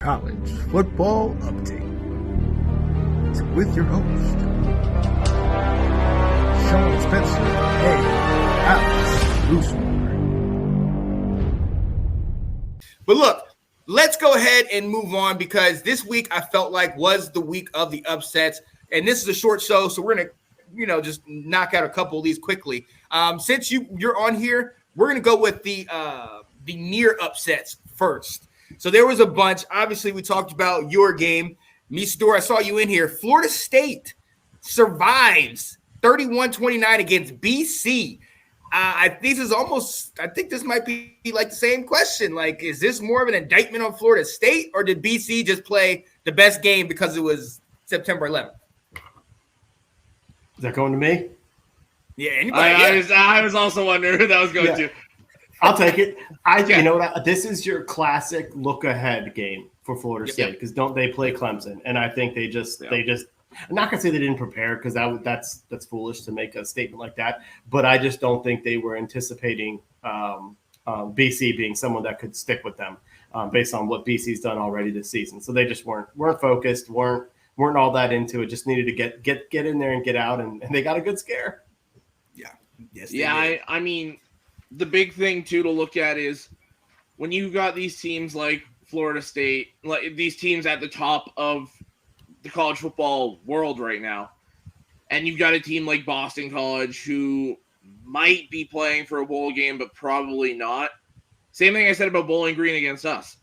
College Football Update with your host, Sean Spencer and Alex Loosemore. But look, let's go ahead and move on because this week I felt like was the week of the upsets. And this is a short show, so we're going to, just knock out a couple of these quickly. Since you're on here, we're going to go with the near upsets first. So there was a bunch. Obviously, we talked about your game. Mistor, I saw you in here. Florida State survives 31-29 against BC. I think this might be like the same question. Like, is this more of an indictment on Florida State, or did BC just play the best game because it was September 11th? Is that going to me? Yeah, anybody? I was also wondering who that was going to. I'll take it. You know what? This is your classic look ahead game for Florida State because don't they play Clemson? And I think they just I'm not gonna say they didn't prepare because that's foolish to make a statement like that. But I just don't think they were anticipating BC being someone that could stick with them based on what BC's done already this season. So they just weren't focused, weren't all that into it. Just needed to get in there and get out, and they got a good scare. Yeah. Yes. Yeah. I mean, the big thing too to look at is when you've got these teams like Florida State, like these teams at the top of the college football world right now, and you've got a team like Boston College who might be playing for a bowl game, but probably not. Same thing I said about Bowling Green against us.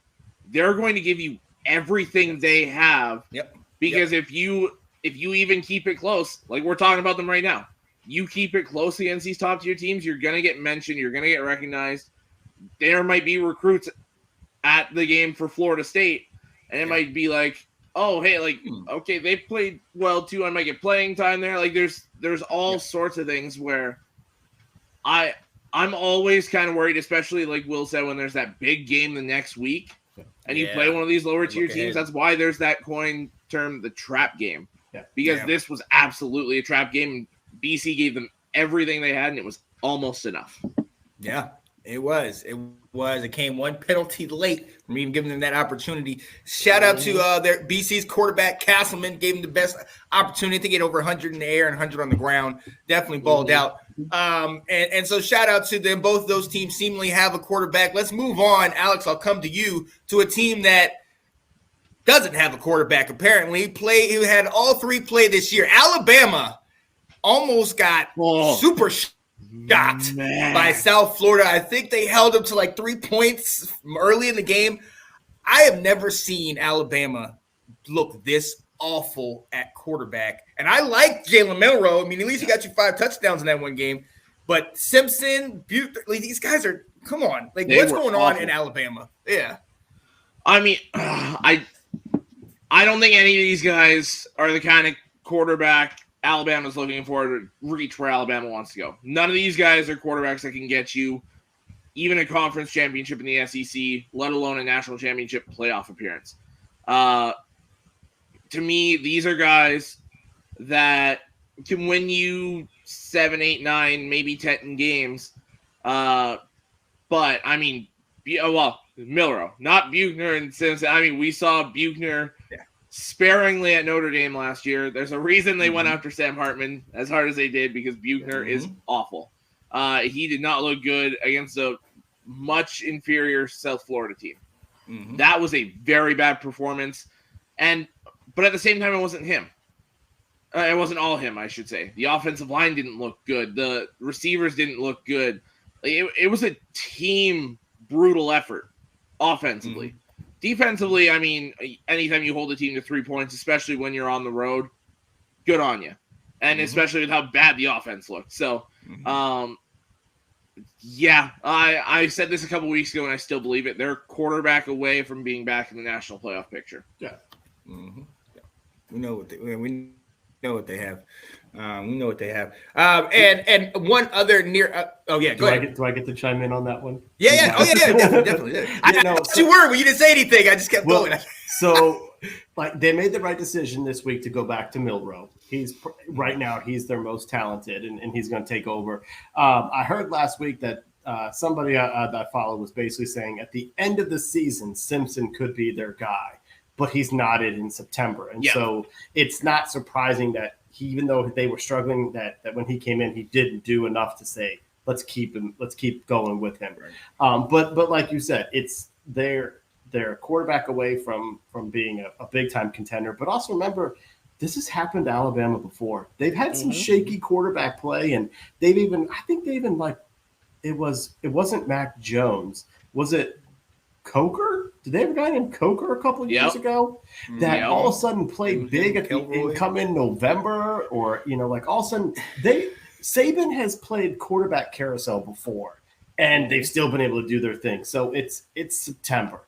They're going to give you everything they have. Yep. Because if you even keep it close, like we're talking about them right now, you keep it close against these top tier teams, you're going to get mentioned, you're going to get recognized. There might be recruits at the game for Florida State, and it might be like, oh, hey, like, okay, they played well too. I might get playing time there. Like there's all sorts of things where I'm always kind of worried, especially like Will said, when there's that big game the next week and you play one of these lower tier teams. That's why there's that coin term, the trap game, because this was absolutely a trap game. BC gave them everything they had, and it was almost enough. Yeah, it was. It came one penalty late from even giving them that opportunity. Shout out to their BC's quarterback, Castleman, gave them the best opportunity to get over 100 in the air and 100 on the ground. Definitely balled out. And so shout out to them. Both those teams seemingly have a quarterback. Let's move on. Alex, I'll come to you, to a team that doesn't have a quarterback, apparently. Who had all three play this year. Alabama almost got super shocked by South Florida. I think they held them to like 3 points early in the game. I have never seen Alabama look this awful at quarterback. And I like Jalen Milroe. I mean, at least he got you 5 touchdowns in that one game. But Simpson, these guys are, come on. Like, what's going on in Alabama? Yeah. I mean, I don't think any of these guys are the kind of quarterback Alabama's looking for to reach where Alabama wants to go. None of these guys are quarterbacks that can get you even a conference championship in the SEC, let alone a national championship playoff appearance. To me, these are guys that can win you 7, 8, 9, maybe 10 games. But, I mean, Milroe, not Buchner. And since, I mean, we saw Buchner sparingly at Notre Dame last year. There's a reason they went after Sam Hartman as hard as they did, because Buchner is awful. He did not look good against a much inferior South Florida team. That was a very bad performance. But at the same time, it wasn't him. It wasn't all him, I should say. The offensive line didn't look good. The receivers didn't look good. It was a team brutal effort offensively. Defensively, I mean, anytime you hold a team to 3 points, especially when you're on the road, good on you. And especially with how bad the offense looked. So, I said this a couple weeks ago, and I still believe it. They're a quarterback away from being back in the national playoff picture. Yeah. We know what they have. We know what they have. And one other near. Go ahead. Do I get to chime in on that one? Yeah. Oh, yeah. Definitely. I know you were when you didn't say anything. I just kept going. So, they made the right decision this week to go back to Milroe. He's right now he's their most talented, and he's going to take over. I heard last week that somebody that I follow was basically saying at the end of the season, Simpson could be their guy. but he's not in September. And so it's not surprising that even though they were struggling, that when he came in, he didn't do enough to say, let's keep going with him. Right. But like you said, they're a quarterback away from being a big time contender. But also remember, this has happened to Alabama before. They've had some shaky quarterback play, and I think they even like it wasn't Mac Jones. Was it Coker? Did they have a guy named Coker a couple of years ago that all of a sudden played big and come in November, or like all of a sudden Saban has played quarterback carousel before, and they've still been able to do their thing. So it's September.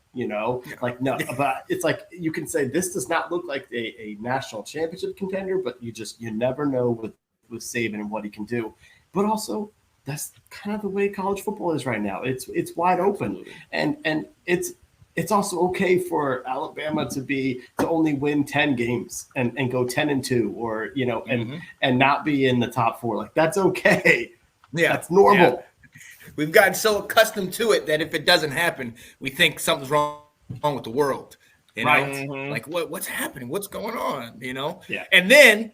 Like no, but it's like you can say this does not look like a national championship contender, but you never know with Saban and what he can do. But also that's kind of the way college football is right now. It's wide open, and it's also okay for Alabama to only win 10 games and go 10-2, or and not be in the top 4. Like that's okay. Yeah, that's normal. Yeah. We've gotten so accustomed to it that if it doesn't happen, we think something's wrong with the world. Right. Like what's happening? What's going on? Yeah. And then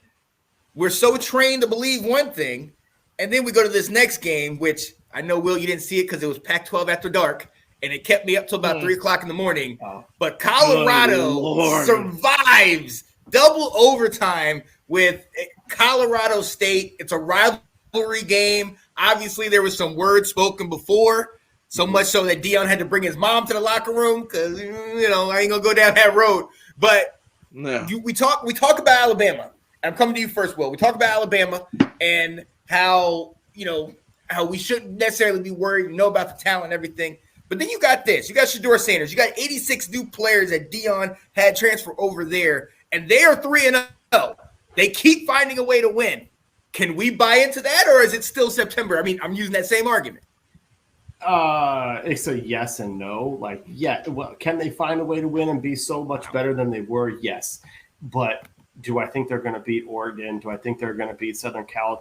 we're so trained to believe one thing, and then we go to this next game, which I know, Will, you didn't see it because it was Pac-12 after dark, and it kept me up till about 3:00 in the morning. But Colorado survives double overtime with Colorado State. It's a rivalry game. Obviously, there was some words spoken before, so much so that Deion had to bring his mom to the locker room because, I ain't going to go down that road. But we talk about Alabama. I'm coming to you first, Will. We talk about Alabama and how we shouldn't necessarily be worried, about the talent and everything. But then you got this. You got Shedeur Sanders. You got 86 new players that Deion had transfer over there, and they are 3-0. They keep finding a way to win. Can we buy into that, or is it still September? I mean, I'm using that same argument. It's a yes and no. Like, can they find a way to win and be so much better than they were? Yes. But do I think they're going to beat Oregon? Do I think they're going to beat Southern Cal?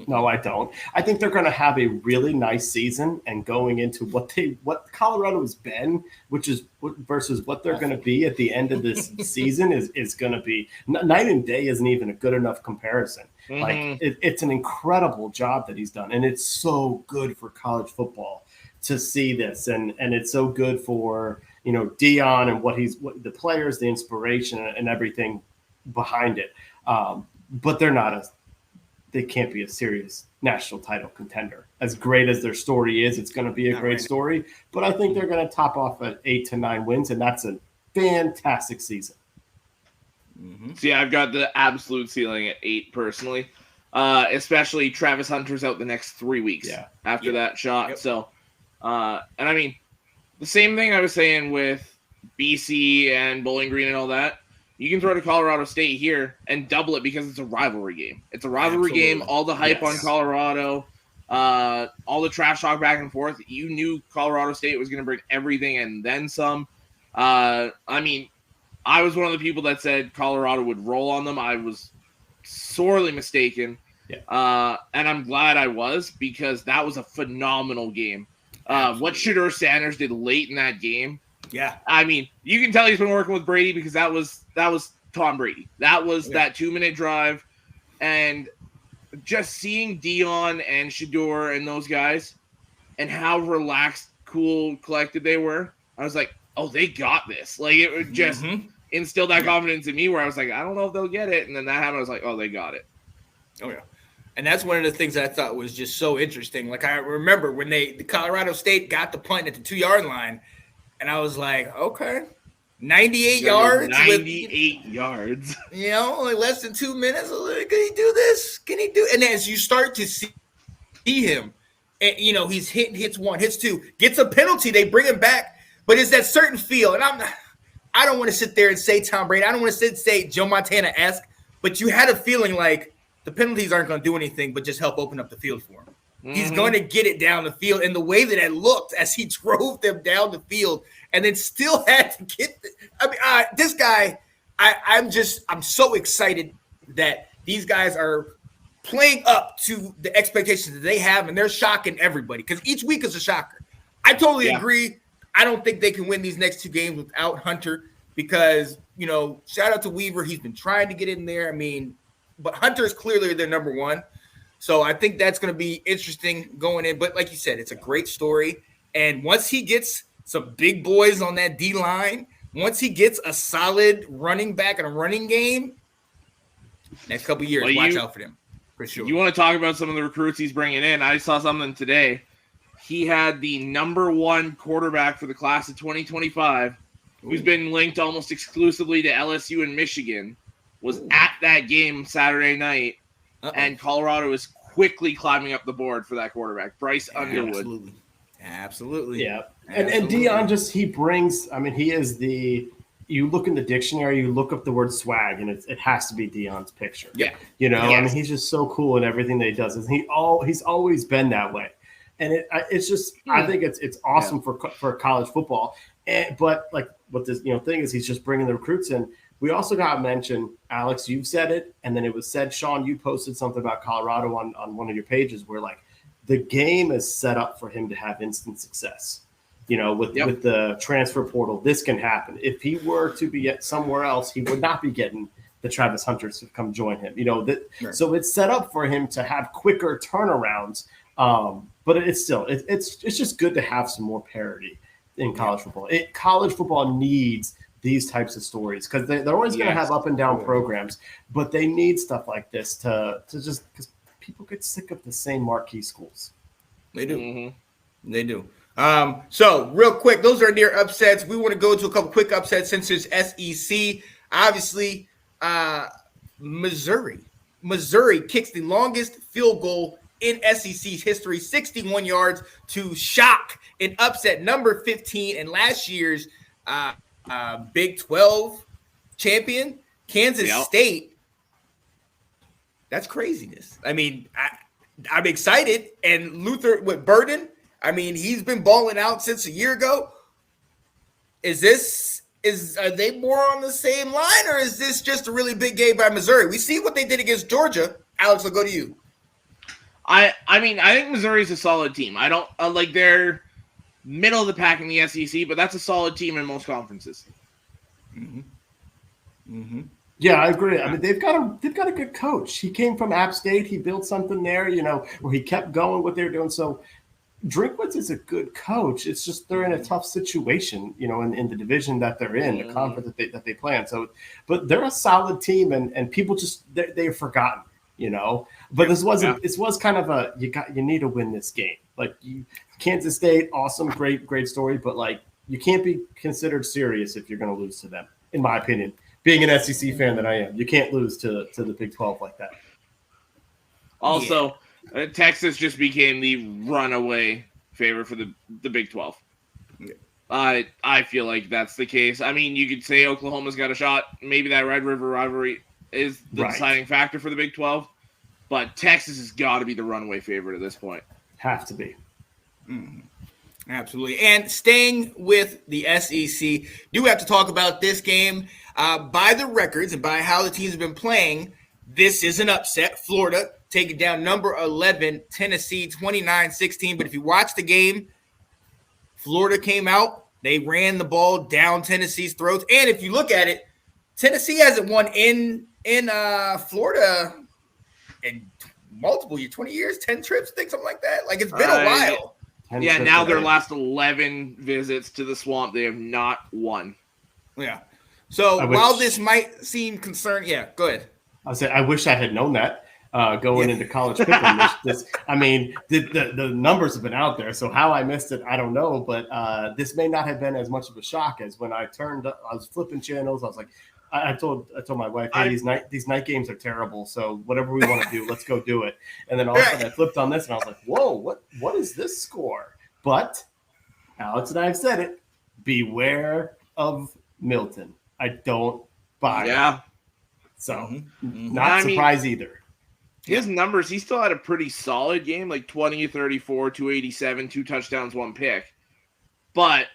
No, I don't. I think they're going to have a really nice season, and going into what Colorado has been, which is versus what they're going to be at the end of this season is going to be night and day. Isn't even a good enough comparison. Like it's an incredible job that he's done, and it's so good for college football to see this, and it's so good for Deion and what the players, the inspiration, and everything behind it. But they can't be a serious national title contender. As great as their story is, it's going to be a great story. But I think they're going to top off at 8 to 9 wins, and that's a fantastic season. See, I've got the absolute ceiling at 8 personally, especially Travis Hunter's out the next 3 weeks after that shot. Yep. So, and I mean, the same thing I was saying with BC and Bowling Green and all that. You can throw to Colorado State here and double it because it's a rivalry game. It's a rivalry game. All the hype on Colorado, all the trash talk back and forth. You knew Colorado State was going to bring everything and then some. I mean, I was one of the people that said Colorado would roll on them. I was sorely mistaken. Yeah. And I'm glad I was, because that was a phenomenal game. What Shedeur Sanders did late in that game. Yeah. I mean, you can tell he's been working with Brady, because that was Tom Brady. That was that 2-minute drive. And just seeing Deion and Shedeur and those guys and how relaxed, cool, collected they were, I was like, oh, they got this. Like, it would just instill that confidence in me where I was like, I don't know if they'll get it. And then that happened. I was like, oh, they got it. Oh, yeah. And that's one of the things that I thought was just so interesting. Like, I remember when the Colorado State got the punt at the 2-yard line, and I was like, okay, 98 yards. 98 yards. Only less than 2 minutes. Can he do this? Can he do? And as you start to see him, and he's hits one, hits two, gets a penalty, they bring him back. But it's that certain feel, and I don't want to sit there and say Tom Brady. I don't want to say Joe Montana-esque, but you had a feeling like the penalties aren't going to do anything but just help open up the field for him. He's going to get it down the field, and the way that it looked as he drove them down the field, and then still had to get. This guy, I'm so excited that these guys are playing up to the expectations that they have, and they're shocking everybody, because each week is a shocker. I totally agree. I don't think they can win these next 2 games without Hunter. because, shout out to Weaver. He's been trying to get in there. I mean, but Hunter is clearly their number one. So I think that's going to be interesting going in. But like you said, it's a great story. And once he gets some big boys on that D line, once he gets a solid running back and a running game, next couple of years, watch out for them. For sure. You want to talk about some of the recruits he's bringing in? I saw something today. He had the number one quarterback for the class of 2025, who's been linked almost exclusively to LSU and Michigan, was at that game Saturday night, and Colorado is quickly climbing up the board for that quarterback, Bryce Underwood. Absolutely. Yeah. And Dion he brings, he is you look in the dictionary, you look up the word swag, and it has to be Dion's picture. Yeah. Yes. He's just so cool in everything that he does. And he's always been that way. And it's just, I think it's awesome for college football. But like what this thing is, he's just bringing the recruits in. We also got to mention, Alex, you've said it, and then it was said, Sean, you posted something about Colorado on one of your pages where like the game is set up for him to have instant success. With the transfer portal, this can happen. If he were to be at somewhere else, he would not be getting the Travis Hunters to come join him. So it's set up for him to have quicker turnarounds. But it's still it's just good to have some more parity in college football. College football needs these types of stories because they're always going to have up and down programs, but they need stuff like this to just because people get sick of the same marquee schools. They do. Mm-hmm. They do. So real quick, those are near upsets. We want to go to a couple quick upsets since it's SEC. Obviously, Missouri kicks the longest field goal in SEC's history, 61 yards to shock and upset number 15 and last year's Big 12 champion, Kansas State. That's craziness. I mean, I'm excited. And Luther with Burden, I mean, he's been balling out since a year ago. Are they more on the same line, or is this just a really big game by Missouri? We see what they did against Georgia. Alex, I'll go to you. I mean, I think Missouri's a solid team. I don't they're middle of the pack in the SEC, but that's a solid team in most conferences. Mm-hmm. Mm-hmm. Yeah, I agree. I mean, they've got a good coach. He came from App State. He built something there, where he kept going what they were doing. So Drinkwitz is a good coach. It's just they're in a tough situation, in the division that they're in, the conference that they play in. So, but they're a solid team, and people just they're forgotten, But this was kind of you need to win this game. Like Kansas State, awesome, great story, but like you can't be considered serious if you're going to lose to them, in my opinion. Being an SEC fan that I am, you can't lose to the Big 12 like that. Also, Texas just became the runaway favorite for the Big 12. I feel like that's the case. I mean, you could say Oklahoma's got a shot. Maybe that Red River rivalry is the deciding factor for the Big 12. But Texas has got to be the runaway favorite at this point. Have to be. Mm-hmm. Absolutely. And staying with the SEC, do have to talk about this game. By the records and by how the teams have been playing, this is an upset. Florida taking down number 11, Tennessee, 29-16. But if you watch the game, Florida came out. They ran the ball down Tennessee's throats. And if you look at it, Tennessee hasn't won in Florida in multiple years, 20 years, 10 trips, I think, something like that. Like, it's been a while. Yeah, now their last 11 visits to the swamp, they have not won. Yeah. So while this might seem concerned, go ahead. I wish I had known that going into college pick'em. The numbers have been out there, so how I missed it, I don't know. But this may not have been as much of a shock as when I was flipping channels. I was like, I told my wife, hey, these night games are terrible. So whatever we want to do, let's go do it. And then all of a sudden I flipped on this and I was like, whoa, what is this score? But Alex and I have said it. Beware of Milton. I don't buy it. So not surprised either. His numbers, he still had a pretty solid game, like 20-34, 287, 2 touchdowns, 1 pick. But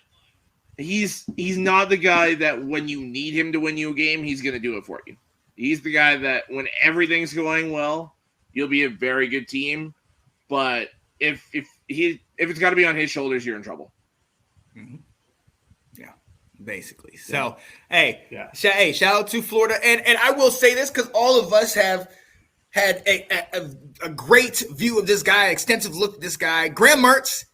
he's not the guy that when you need him to win you a game, he's going to do it for you. He's the guy that when everything's going well, you'll be a very good team. But if it's got to be on his shoulders, you're in trouble. Mm-hmm. Yeah, basically. So, hey, Yeah. Shout out to Florida. And I will say this because all of us have had a great view of this guy, extensive look at this guy. Graham Mertz,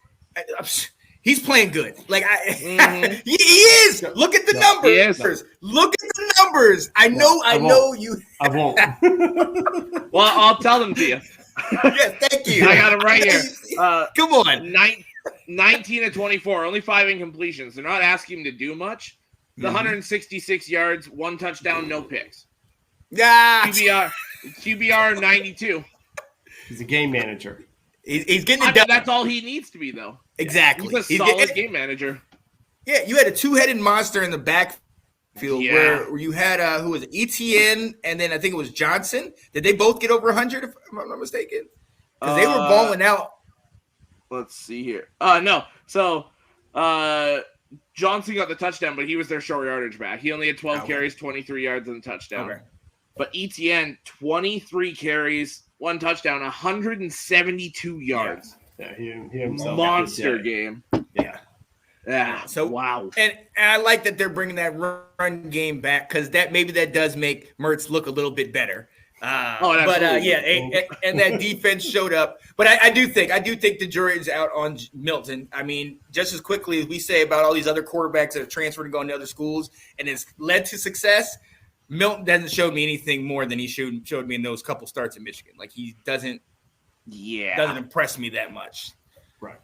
he's playing good. Like he is. Look at the numbers. He is. Look at the numbers. I know you. I won't. Well, I'll tell them to you. Yeah, thank you. I got him right here. Come on. 19 to 24, only 5 incompletions. They're not asking him to do much. The 166 yards, 1 touchdown, no picks. Yeah. QBR 92. He's a game manager. He's getting it done. That's all he needs to be, though. Exactly. He's a solid game manager. Yeah, you had a two-headed monster in the backfield where you had who was it, ETN, and then I think it was Johnson. Did they both get over 100? If I'm not mistaken, because they were balling out. Let's see here. No. So Johnson got the touchdown, but he was their short yardage back. He only had 12 carries, 23 yards, and a touchdown. Okay. But ETN, 23 carries, 1 touchdown, 172 yards. Yeah, he himself. Monster game. Yeah. Yeah. So wow. And I like that they're bringing that run game back because that does make Mertz look a little bit better. And that defense showed up. But I do think the jury's out on Milton. I mean, just as quickly as we say about all these other quarterbacks that have transferred and gone to other schools and it's led to success, Milton doesn't show me anything more than he showed me in those couple starts in Michigan. Like he doesn't impress me that much. Right.